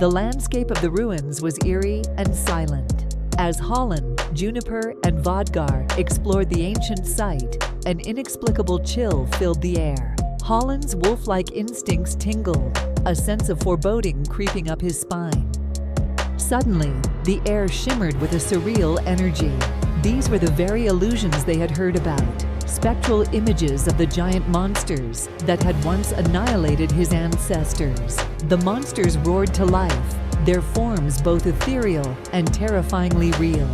The landscape of the ruins was eerie and silent. As Hollin, Juniper, and Vodgar explored the ancient site, an inexplicable chill filled the air. Hollin's wolf-like instincts tingled, a sense of foreboding creeping up his spine. Suddenly, the air shimmered with a surreal energy. These were the very illusions they had heard about, spectral images of the giant monsters that had once annihilated his ancestors. The monsters roared to life, their forms both ethereal and terrifyingly real.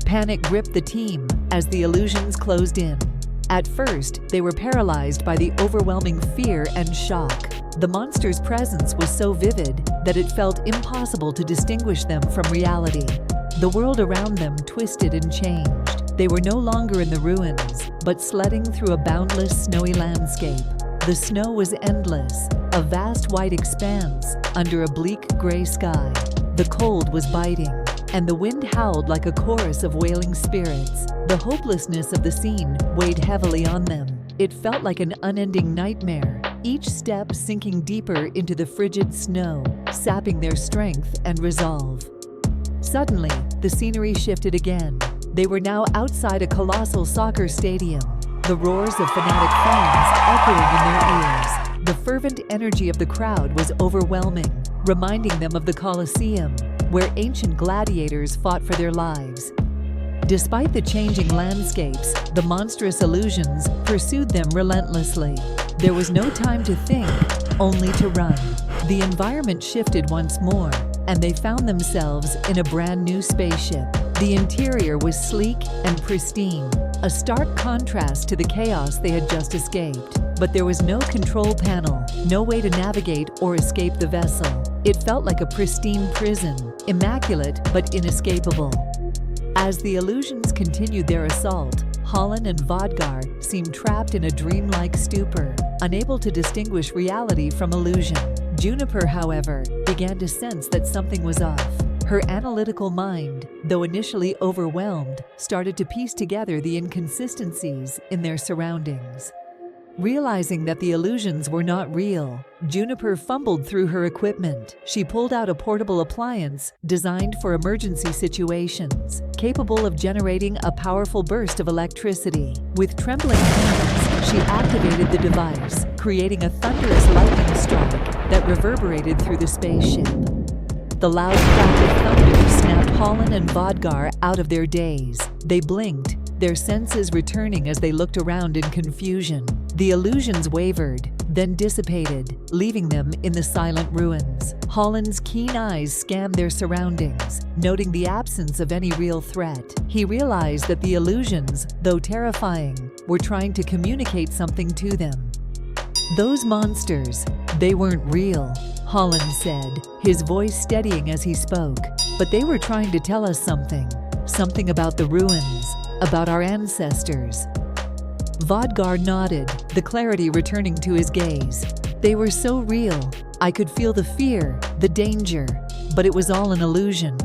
Panic gripped the team as the illusions closed in. At first, they were paralyzed by the overwhelming fear and shock. The monster's presence was so vivid that it felt impossible to distinguish them from reality. The world around them twisted and changed. They were no longer in the ruins, but sledding through a boundless snowy landscape. The snow was endless, a vast white expanse under a bleak gray sky. The cold was biting, and the wind howled like a chorus of wailing spirits. The hopelessness of the scene weighed heavily on them. It felt like an unending nightmare, each step sinking deeper into the frigid snow, sapping their strength and resolve. Suddenly, the scenery shifted again. They were now outside a colossal soccer stadium, the roars of fanatic fans echoing in their ears. The fervent energy of the crowd was overwhelming, reminding them of the Colosseum, where ancient gladiators fought for their lives. Despite the changing landscapes, the monstrous illusions pursued them relentlessly. There was no time to think, only to run. The environment shifted once more, and they found themselves in a brand new spaceship. The interior was sleek and pristine, a stark contrast to the chaos they had just escaped. But there was no control panel, no way to navigate or escape the vessel. It felt like a pristine prison, immaculate but inescapable. As the illusions continued their assault, Hollin and Vodgar seemed trapped in a dreamlike stupor, unable to distinguish reality from illusion. Juniper, however, began to sense that something was off. Her analytical mind, though initially overwhelmed, started to piece together the inconsistencies in their surroundings. Realizing that the illusions were not real, Juniper fumbled through her equipment. She pulled out a portable appliance designed for emergency situations, capable of generating a powerful burst of electricity. With trembling hands, she activated the device, creating a thunderous lightning strike that reverberated through the spaceship. The loud crack of thunder snapped Hollin and Vodgar out of their daze. They blinked, their senses returning as they looked around in confusion. The illusions wavered, then dissipated, leaving them in the silent ruins. Hollin's keen eyes scanned their surroundings, noting the absence of any real threat. He realized that the illusions, though terrifying, were trying to communicate something to them. "Those monsters, they weren't real," Hollin said, his voice steadying as he spoke. "But they were trying to tell us something about the ruins, about our ancestors." Vodgar nodded, the clarity returning to his gaze. "They were so real. I could feel the fear, the danger, but it was all an illusion."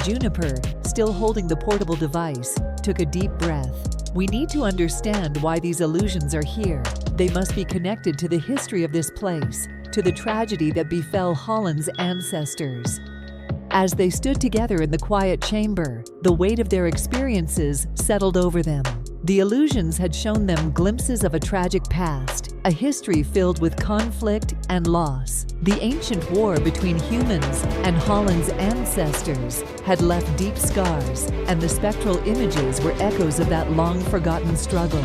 Juniper, still holding the portable device, took a deep breath. "We need to understand why these illusions are here. They must be connected to the history of this place, to the tragedy that befell Hollin's ancestors." As they stood together in the quiet chamber, the weight of their experiences settled over them. The illusions had shown them glimpses of a tragic past, a history filled with conflict and loss. The ancient war between humans and Hollin's ancestors had left deep scars, and the spectral images were echoes of that long-forgotten struggle.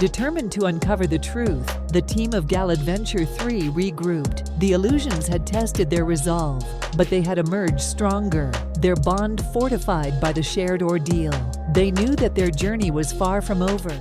Determined to uncover the truth, the team of Galadventure 3 regrouped. The illusions had tested their resolve, but they had emerged stronger, their bond fortified by the shared ordeal. They knew that their journey was far from over,